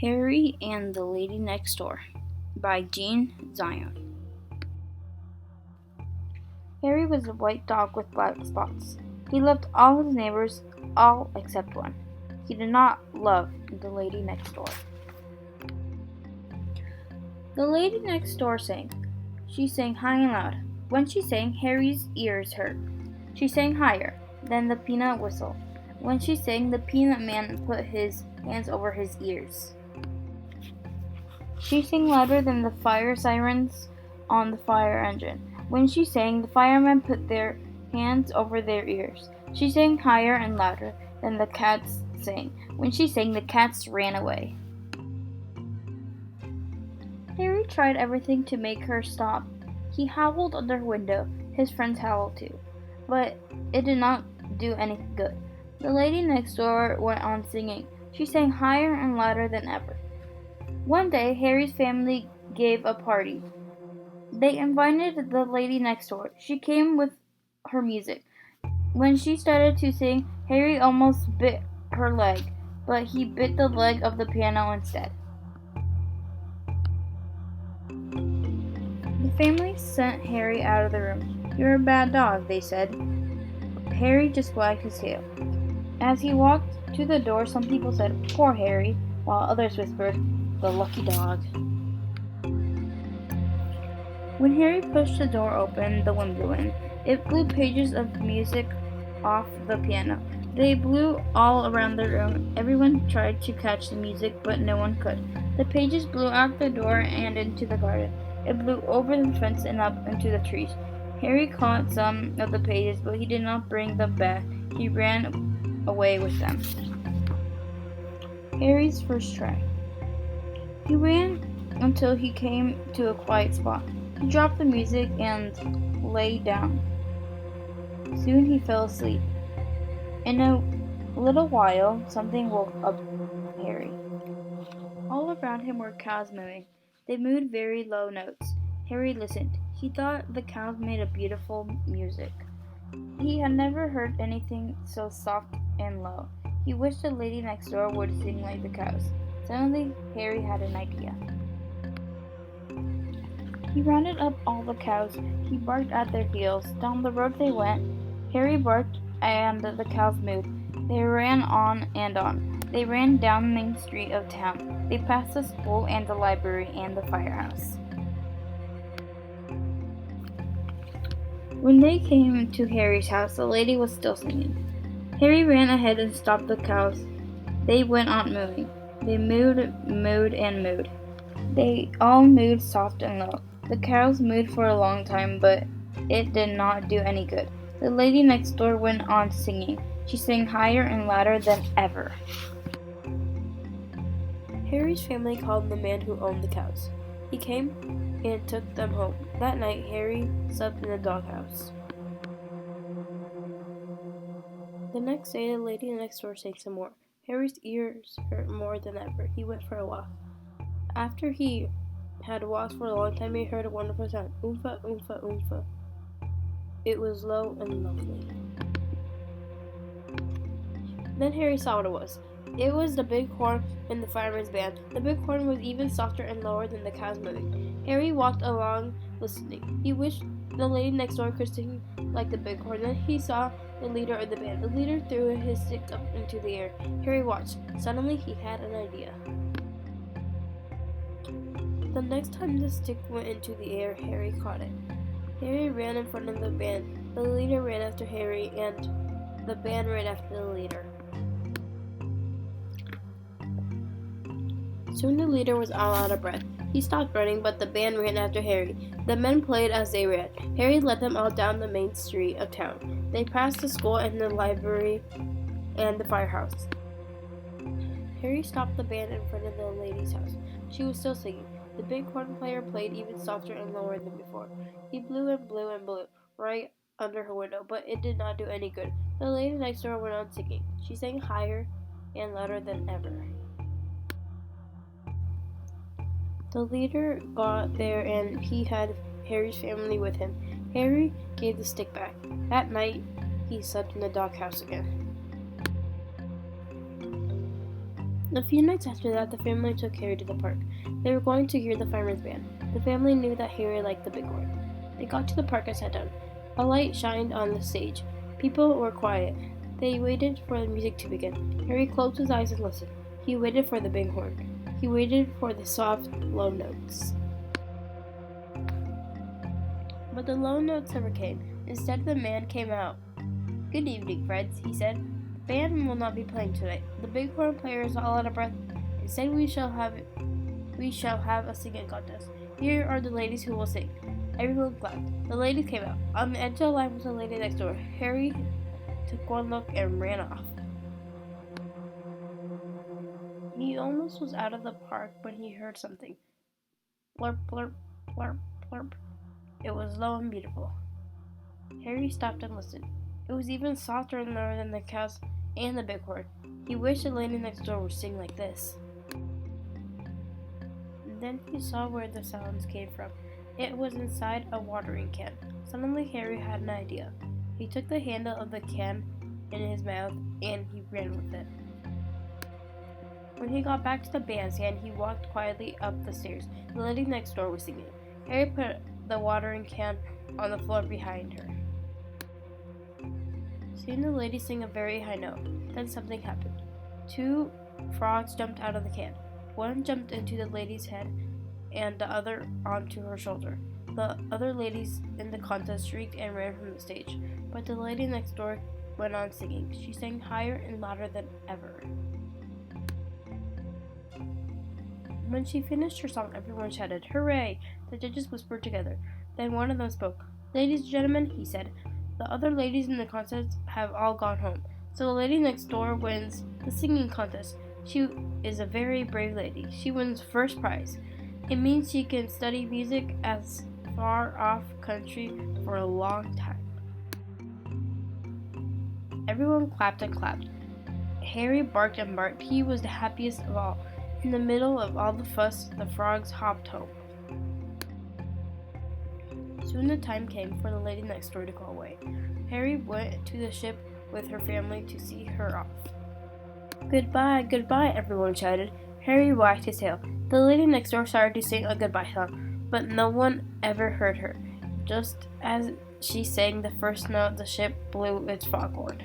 Harry and the Lady Next Door by Jean Zion. Harry was a white dog with black spots. He loved all his neighbors, all except one. He did not love the lady next door. The lady next door sang. She sang high and loud. When she sang, Harry's ears hurt. She sang higher than the peanut whistle. When she sang, the peanut man put his hands over his ears. She sang louder than the fire sirens on the fire engine. When she sang, the firemen put their hands over their ears. She sang higher and louder than the cats sang. When she sang, the cats ran away. Harry tried everything to make her stop. He howled under her window. His friends howled too. But it did not do any good. The lady next door went on singing. She sang higher and louder than ever. One day, Harry's family gave a party. They invited the lady next door. She came with her music. When she started to sing, Harry almost bit her leg, but he bit the leg of the piano instead. The family sent Harry out of the room. "You're a bad dog," they said. Harry just wagged his tail. As he walked to the door, some people said, "Poor Harry," while others whispered, "The lucky dog." When Harry pushed the door open, the wind blew in. It blew pages of music off the piano. They blew all around the room. Everyone tried to catch the music, but no one could. The pages blew out the door and into the garden. It blew over the fence and up into the trees. Harry caught some of the pages, but he did not bring them back. He ran away with them. Harry's first try. He ran until he came to a quiet spot. He dropped the music and lay down. Soon he fell asleep. In a little while, something woke up Harry. All around him were cows mooing. They mooed very low notes. Harry listened. He thought the cows made a beautiful music. He had never heard anything so soft and low. He wished the lady next door would sing like the cows. Suddenly, Harry had an idea. He rounded up all the cows. He barked at their heels. Down the road they went. Harry barked and the cows mooed. They ran on and on. They ran down Main Street of town. They passed the school and the library and the firehouse. When they came to Harry's house, the lady was still singing. Harry ran ahead and stopped the cows. They went on mooing. They mooed, mooed, and mooed. They all mooed soft and low. The cows mooed for a long time, but it did not do any good. The lady next door went on singing. She sang higher and louder than ever. Harry's family called the man who owned the cows. He came and took them home. That night, Harry slept in the doghouse. The next day, the lady next door sang some more. Harry's ears hurt more than ever. He went for a walk. After he had walked for a long time, he heard a wonderful sound. Oompa, oompa, oompa. It was low and lovely. Then Harry saw what it was. It was the big horn in the fireman's band. The big horn was even softer and lower than the cows moving. Harry walked along listening. He wished the lady next door could sing like the big horn. Then he saw the leader of the band. The leader threw his stick up into the air. Harry watched. Suddenly he had an idea. The next time the stick went into the air, Harry caught it. Harry ran in front of the band. The leader ran after Harry, and the band ran after the leader. Soon the leader was all out of breath. He stopped running, but the band ran after Harry. The men played as they ran. Harry led them all down the main street of town. They passed the school and the library and the firehouse. Harry stopped the band in front of the lady's house. She was still singing. The big horn player played even softer and lower than before. He blew and blew and blew right under her window, but it did not do any good. The lady next door went on singing. She sang higher and louder than ever. The leader got there and he had Harry's family with him. Harry gave the stick back. That night, he slept in the doghouse again. A few nights after that, the family took Harry to the park. They were going to hear the fireman's band. The family knew that Harry liked the bighorn. They got to the park and sat down. A light shined on the stage. People were quiet. They waited for the music to begin. Harry closed his eyes and listened. He waited for the bighorn. He waited for the soft, low notes. But the low notes never came. Instead, the man came out. "Good evening, friends," he said. "The band will not be playing tonight. The bighorn player is all out of breath. Instead, we shall have a singing contest. Here are the ladies who will sing." Everyone clapped. The ladies came out. On the edge of the line was the lady next door. Harry took one look and ran off. He almost was out of the park when he heard something. Blurp, blurp, blurp, blurp. It was low and beautiful. Harry stopped and listened. It was even softer and lower than the cows and the bighorn. He wished the lady next door would sing like this. Then he saw where the sounds came from. It was inside a watering can. Suddenly Harry had an idea. He took the handle of the can in his mouth and he ran with it. When he got back to the bandstand, he walked quietly up the stairs. The lady next door was singing. Harry put the watering can on the floor behind her. Soon the lady sang a very high note. Then something happened. Two frogs jumped out of the can. One jumped into the lady's head and the other onto her shoulder. The other ladies in the contest shrieked and ran from the stage, but the lady next door went on singing. She sang higher and louder than ever. When she finished her song, everyone shouted, "Hooray!" The judges whispered together. Then one of them spoke. "Ladies and gentlemen," he said, "the other ladies in the contest have all gone home, so the lady next door wins the singing contest. She is a very brave lady. She wins first prize. It means she can study music as far off country for a long time." Everyone clapped and clapped. Harry barked and barked. He was the happiest of all. In the middle of all the fuss, the frogs hopped home. Soon the time came for the lady next door to go away. Harry went to the ship with her family to see her off. "Goodbye, goodbye," everyone shouted. Harry wagged his tail. The lady next door started to sing a goodbye song, but no one ever heard her. Just as she sang the first note, the ship blew its foghorn.